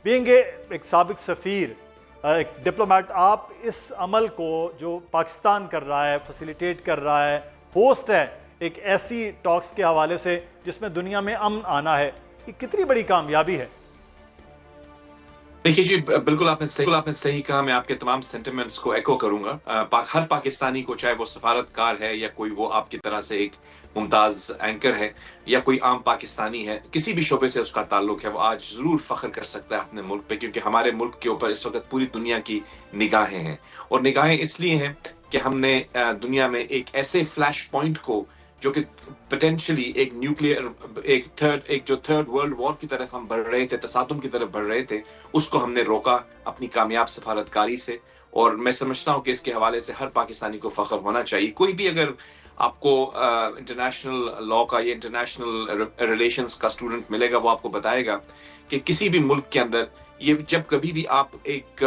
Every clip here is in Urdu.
بینگ ایک سابق سفیر، ایک ڈپلومیٹ، آپ اس عمل کو جو پاکستان کر رہا ہے، فیسیلیٹیٹ کر رہا ہے، ہوسٹ ہے ایک ایسی ٹاکس کے حوالے سے جس میں دنیا میں امن آنا ہے، یہ کتنی بڑی کامیابی ہے؟ دیکھیے جی، بالکل آپ نے صحیح کہا. میں آپ کے تمام سینٹیمنٹس کو ایکو کروں گا. ہر پاکستانی کو، چاہے وہ سفارتکار ہے یا کوئی وہ آپ کی طرح سے ایک ممتاز اینکر ہے یا کوئی عام پاکستانی ہے، کسی بھی شعبے سے اس کا تعلق ہے، وہ آج ضرور فخر کر سکتا ہے اپنے ملک پہ، کیونکہ ہمارے ملک کے اوپر اس وقت پوری دنیا کی نگاہیں ہیں. اور نگاہیں اس لیے ہیں کہ ہم نے دنیا میں ایک ایسے فلیش پوائنٹ کو جو کہ پوٹینشلی ایک نیوکلیئر ایک جو تھرڈ ورلڈ وار کی طرف ہم بڑھ رہے تھے، تصادم کی طرف بڑھ رہے تھے، اس کو ہم نے روکا اپنی کامیاب سفارتکاری سے. اور میں سمجھتا ہوں کہ اس کے حوالے سے ہر پاکستانی کو فخر ہونا چاہیے. کوئی بھی اگر آپ کو انٹرنیشنل لا کا یا انٹرنیشنل ریلیشنز کا اسٹوڈنٹ ملے گا، وہ آپ کو بتائے گا کہ کسی بھی ملک کے اندر یہ جب کبھی بھی آپ ایک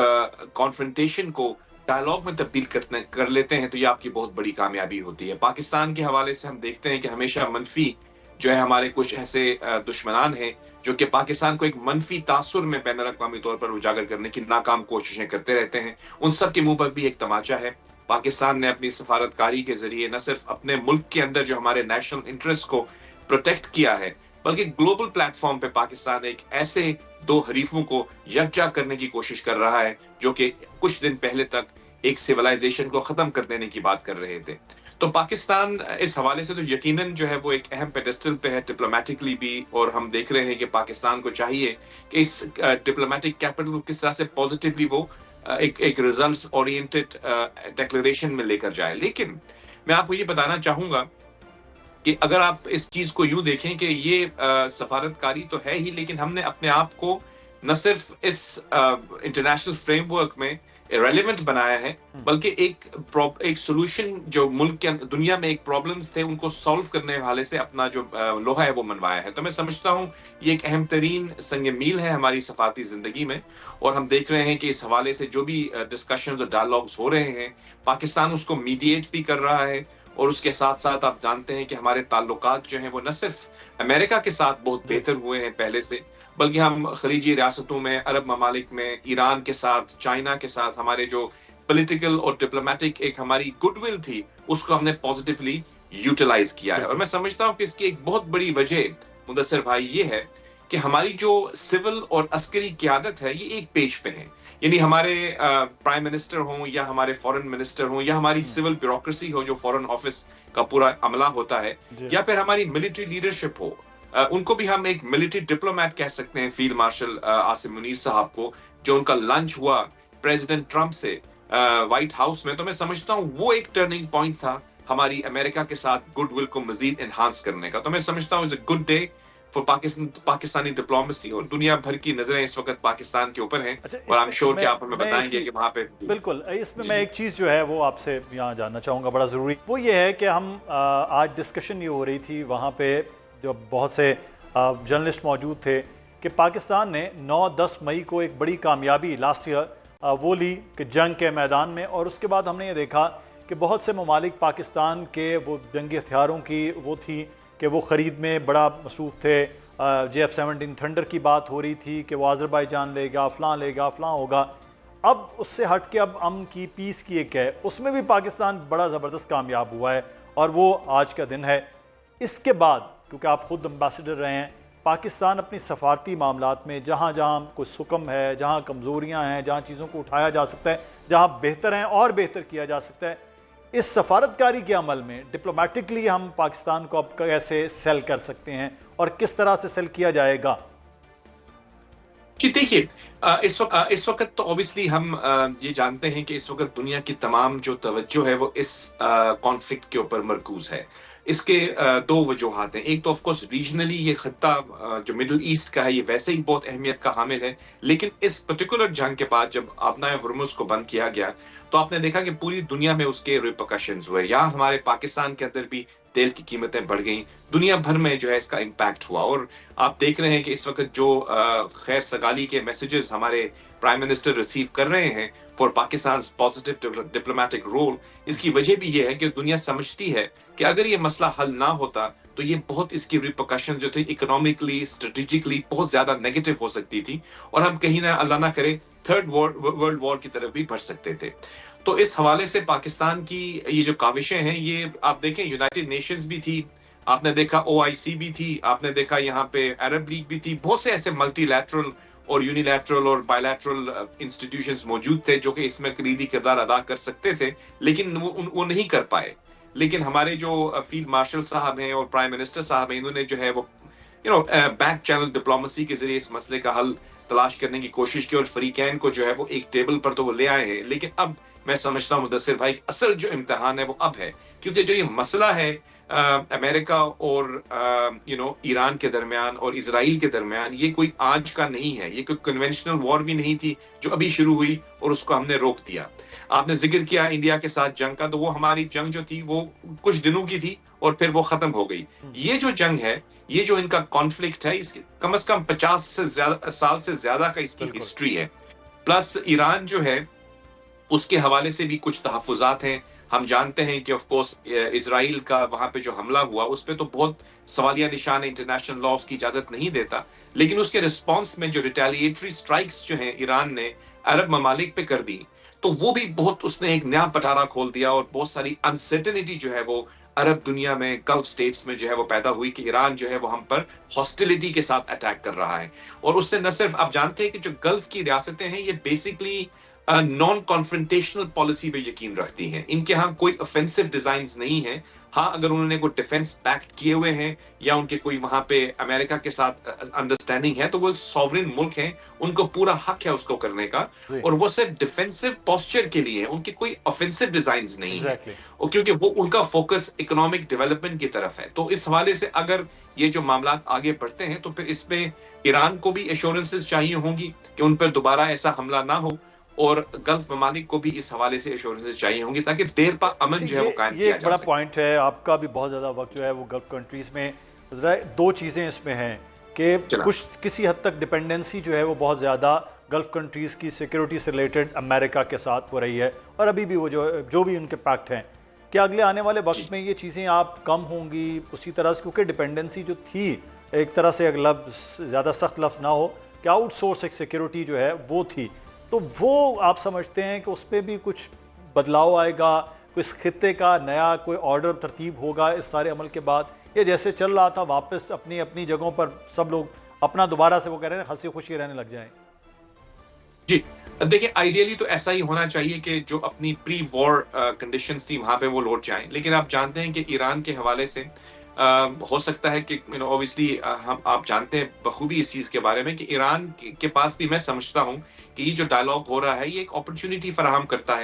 کانفرنٹیشن کو ڈائلاگ میں تبدیل کر لیتے ہیں تو یہ آپ کی بہت بڑی کامیابی ہوتی ہے. پاکستان کے حوالے سے ہم دیکھتے ہیں کہ ہمیشہ منفی جو ہے ہمارے کچھ ایسے دشمنان ہیں جو کہ پاکستان کو ایک منفی تاثر میں بین الاقوامی طور پر اجاگر کرنے کی ناکام کوششیں کرتے رہتے ہیں. ان سب کے منہ پر بھی ایک تماچا ہے. پاکستان نے اپنی سفارتکاری کے ذریعے نہ صرف اپنے ملک کے اندر جو ہمارے نیشنل انٹرسٹ کو پروٹیکٹ کیا ہے، بلکہ گلوبل پلیٹ فارم پہ پاکستان ایک ایسے دو حریفوں کو یکجا کرنے کی کوشش کر رہا ہے جو کہ کچھ دن پہلے تک ایک سیولائزیشن کو ختم کر دینے کی بات کر رہے تھے. تو پاکستان اس حوالے سے تو یقیناً جو ہے وہ ایک اہم پیڈسٹل پہ ہے ڈپلومیٹکلی بھی. اور ہم دیکھ رہے ہیں کہ پاکستان کو چاہیے کہ اس ڈپلومیٹک کیپٹل کو کس طرح سے پازیٹیولی وہ ایک ریزلٹس اورینٹڈ ڈیکلریشن میں لے کر جائے. لیکن میں آپ کو یہ بتانا چاہوں گا کہ اگر آپ اس چیز کو یوں دیکھیں کہ یہ سفارتکاری تو ہے ہی، لیکن ہم نے اپنے آپ کو نہ صرف اس انٹرنیشنل فریم ورک میں ریلیونٹ بنایا ہے، بلکہ ایک سولوشن جو ملک کے دنیا میں ایک پرابلمز تھے ان کو سالو کرنے والے سے اپنا جو لوہا ہے وہ منوایا ہے. تو میں سمجھتا ہوں یہ ایک اہم ترین سنگ میل ہے ہماری سفارتی زندگی میں. اور ہم دیکھ رہے ہیں کہ اس حوالے سے جو بھی ڈسکشنز اور ڈائلاگز ہو رہے ہیں، پاکستان اس کو میڈیٹ بھی کر رہا ہے. اور اس کے ساتھ ساتھ آپ جانتے ہیں کہ ہمارے تعلقات جو ہیں وہ نہ صرف امریکہ کے ساتھ بہت بہتر ہوئے ہیں پہلے سے، بلکہ ہم خلیجی ریاستوں میں، عرب ممالک میں، ایران کے ساتھ، چائنا کے ساتھ ہمارے جو پولیٹیکل اور ڈپلومیٹک ایک ہماری گڈ ول تھی اس کو ہم نے پازیٹیولی یوٹیلائز کیا ہے. اور میں سمجھتا ہوں کہ اس کی ایک بہت بڑی وجہ مدثر بھائی یہ ہے کہ ہماری جو سول اور عسکری قیادت ہے یہ ایک پیج پہ ہے. یعنی ہمارے پرائم منسٹر ہوں یا ہمارے فورن منسٹر ہوں یا ہماری سول بیوروکریسی ہو جو فورن آفس کا پورا عملہ ہوتا ہے، یا پھر ہماری ملٹری لیڈرشپ ہو، ان کو بھی ہم ایک ملٹری ڈپلومیٹ کہہ سکتے ہیں. فیلڈ مارشل عاصم منیر صاحب کو جو ان کا لنچ ہوا پریزیڈنٹ ٹرمپ سے وائٹ ہاؤس میں، تو میں سمجھتا ہوں وہ ایک ٹرننگ پوائنٹ تھا ہماری امریکہ کے ساتھ گڈ ول کو مزید انہانس کرنے کا. تو میں سمجھتا ہوں it's a good day for Pakistani diplomacy. اور دنیا بھر کی نظریں اس وقت پاکستان کے اوپر ہیں. اور I'm sure کہ آپ ہمیں بتائیں گے کہ وہاں پہ بالکل. اس میں ایک چیز جو ہے وہ آپ سے یہاں جاننا چاہوں گا بڑا ضروری، وہ یہ ہے کہ ہم آج ڈسکشن یہ ہو رہی تھی وہاں پہ جو بہت سے جرنلسٹ موجود تھے کہ پاکستان نے 9-10 مئی کو ایک بڑی کامیابی لاسٹ ایئر وہ لی کہ جنگ کے میدان میں. اور اس کے بعد ہم نے یہ دیکھا کہ بہت سے ممالک پاکستان کے وہ جنگی ہتھیاروں کی وہ تھی کہ وہ خرید میں بڑا مصروف تھے. JF-17 تھنڈر کی بات ہو رہی تھی کہ وہ آذربائیجان لے گا، فلاں ہوگا. اب اس سے ہٹ کے اب امن کی، پیس کی ایک ہے، اس میں بھی پاکستان بڑا زبردست کامیاب ہوا ہے اور وہ آج کا دن ہے. اس کے بعد کیونکہ آپ خود امبیسڈر رہے ہیں، پاکستان اپنی سفارتی معاملات میں جہاں جہاں کوئی سکم ہے، جہاں کمزوریاں ہیں، جہاں چیزوں کو اٹھایا جا سکتا ہے، جہاں بہتر ہیں اور بہتر کیا جا سکتا ہے، اس سفارتکاری کے عمل میں ڈپلومیٹکلی ہم پاکستان کو اب کیسے سیل کر سکتے ہیں اور کس طرح سے سیل کیا جائے گا؟ جی دیکھیے، اس وقت تو اوبیسلی ہم یہ جانتے ہیں کہ اس وقت دنیا کی تمام جو توجہ ہے وہ اس کانفلکٹ کے اوپر مرکوز ہے. اس کے دو وجوہات ہیں. ایک تو آف کورس ریجنلی یہ خطہ جو مڈل ایسٹ کا ہے یہ ویسے ہی بہت اہمیت کا حامل ہے، لیکن اس پرٹیکولر جنگ کے بعد جب آبنائے ہرمز کو بند کیا گیا تو آپ نے دیکھا کہ پوری دنیا میں اس کے ریپرکشنز ہوئے. یہاں ہمارے پاکستان کے اندر بھی تیل کی قیمتیں بڑھ گئیں، دنیا بھر میں جو ہے اس کا امپیکٹ ہوا. اور آپ دیکھ رہے ہیں کہ اس وقت جو خیر سگالی کے میسیجز ہمارے پرائم منسٹر ریسیو کر رہے ہیں for Pakistan positive diplomatic role, اس کی وجہ بھی یہ ہے کہ دنیا سمجھتی ہے کہ اگر یہ مسئلہ حل نہ ہوتا تو یہ بہت اس کی ریپرکشن جو تھی اکنامکلی اسٹریٹجکلی بہت زیادہ نیگیٹو ہو سکتی تھی، اور ہم کہیں نہ اللہ نہ کرے تھرڈ ورلڈ وار کی طرف بھی بڑھ سکتے تھے. تو اس حوالے سے پاکستان کی یہ جو کاوشیں ہیں، یہ آپ دیکھیں یونائٹڈ نیشنز بھی تھی، آپ نے دیکھا OIC بھی تھی، آپ نے دیکھا یہاں پہ عرب لیگ بھی تھی، بہت سے ایسے ملٹی لیٹرل اور یونیلیٹرل اور بائی لیٹرل انسٹیٹیوشنز موجود تھے جو کہ اس میں کلیدی کردار ادا کر سکتے تھے، لیکن وہ نہیں کر پائے. لیکن ہمارے جو فیلڈ مارشل صاحب ہیں اور پرائم منسٹر صاحب ہیں، انہوں نے جو ہے وہ بیک چینل ڈپلومیسی کے ذریعے اس مسئلے کا حل تلاش کرنے کی کوشش کی، اور فریقین کو جو ہے وہ ایک ٹیبل پر تو وہ لے آئے ہیں. لیکن اب میں سمجھتا ہوں مدثر بھائی اصل جو امتحان ہے وہ اب ہے، کیونکہ جو یہ مسئلہ ہے امریکہ اور ایران کے درمیان اور اسرائیل کے درمیان، یہ کوئی آج کا نہیں ہے، یہ کوئی کنونشنل وار بھی نہیں تھی جو ابھی شروع ہوئی اور اس کو ہم نے روک دیا. آپ نے ذکر کیا انڈیا کے ساتھ جنگ کا، تو وہ ہماری جنگ جو تھی وہ کچھ دنوں کی تھی اور پھر وہ ختم ہو گئی. یہ جو جنگ ہے، یہ جو ان کا کانفلکٹ ہے، اس کی کم از کم 50 سال سے زیادہ کا اس کی ہسٹری ہے. پلس ایران جو ہے اس کے حوالے سے بھی کچھ تحفظات ہیں. ہم جانتے ہیں کہ آف کورس اسرائیل کا وہاں پہ جو حملہ ہوا اس پہ تو بہت سوالیہ نشان انٹرنیشنل لا اس کی اجازت نہیں دیتا، لیکن اس کے رسپانس میں جو ریٹیلیٹری سٹرائکس جو ہیں ایران نے عرب ممالک پہ کر دی، تو وہ بھی بہت اس نے ایک نیا پٹارا کھول دیا، اور بہت ساری انسرٹنٹی جو ہے وہ عرب دنیا میں گلف سٹیٹس میں جو ہے وہ پیدا ہوئی کہ ایران جو ہے وہ ہم پر ہاسٹیلٹی کے ساتھ اٹیک کر رہا ہے. اور اس نے نہ صرف، آپ جانتے ہیں کہ جو گلف کی ریاستیں ہیں یہ بیسکلی نان کانفرنٹیشنل پالیسی پہ یقین رکھتی ہیں. ان کے ہاں کوئی offensive ڈیزائنز نہیں ہیں. ہاں اگر انہوں نے کوئی ڈیفنس پیکٹ کیے ہوئے ہیں یا ان کے کوئی وہاں پہ امریکہ کے ساتھ انڈرسٹینڈنگ ہے، تو وہ سوورن ملک ہیں، ان کو پورا حق ہے اس کو کرنے کا، اور وہ صرف ڈیفینسو پوسچر کے لیے ہیں، ان کے کوئی offensive ڈیزائنز نہیں ہیں. اور کیونکہ وہ ان کا فوکس اکنامک ڈیولپمنٹ کی طرف ہے. تو اس حوالے سے اگر یہ جو معاملات آگے بڑھتے ہیں تو پھر اس میں ایران کو بھی ایشورنسز چاہیے ہوں گی کہ ان پر دوبارہ ایسا حملہ نہ ہو، اور گلف ممالک کو بھی اس حوالے سے ایشورنسز چاہیے ہوں گی تاکہ دیر پا امن جو ہے وہ قائم کیا جا سکے. یہ ایک بڑا پوائنٹ ہے آپ کا بھی. بہت زیادہ وقت جو ہے وہ گلف کنٹریز میں دو چیزیں اس میں ہیں کہ کچھ کسی حد تک ڈپینڈنسی جو ہے وہ بہت زیادہ گلف کنٹریز کی سیکیورٹی سے ریلیٹڈ امریکہ کے ساتھ ہو رہی ہے، اور ابھی بھی وہ جو بھی ان کے پیکٹ ہیں، کیا اگلے آنے والے وقت میں یہ چیزیں آپ کم ہوں گی اسی طرح سے؟ کیونکہ ڈپینڈنسی جو تھی ایک طرح سے لفظ زیادہ سخت لفظ نہ ہو کہ آؤٹ سورس ایک سیکیورٹی جو ہے وہ تھی، تو وہ آپ سمجھتے ہیں کہ اس پہ بھی کچھ بدلاؤ آئے گا، اس خطے کا نیا کوئی آرڈر ترتیب ہوگا اس سارے عمل کے بعد، یا جیسے چل رہا تھا واپس اپنی اپنی جگہوں پر سب لوگ اپنا دوبارہ سے وہ کہہ رہے ہیں ہنسی خوشی رہنے لگ جائیں؟ جی دیکھیں، آئیڈیلی تو ایسا ہی ہونا چاہیے کہ جو اپنی پری وار کنڈیشنز تھی وہاں پہ وہ لوٹ جائیں. لیکن آپ جانتے ہیں کہ ایران کے حوالے سے ہو سکتا ہے کہ اوبیسلی آپ جانتے ہیں بخوبی اس چیز کے بارے میں کہ ایران کے پاس بھی میں سمجھتا ہوں کہ یہ جو ڈائلاگ ہو رہا ہے یہ ایک اپرچونٹی فراہم کرتا ہے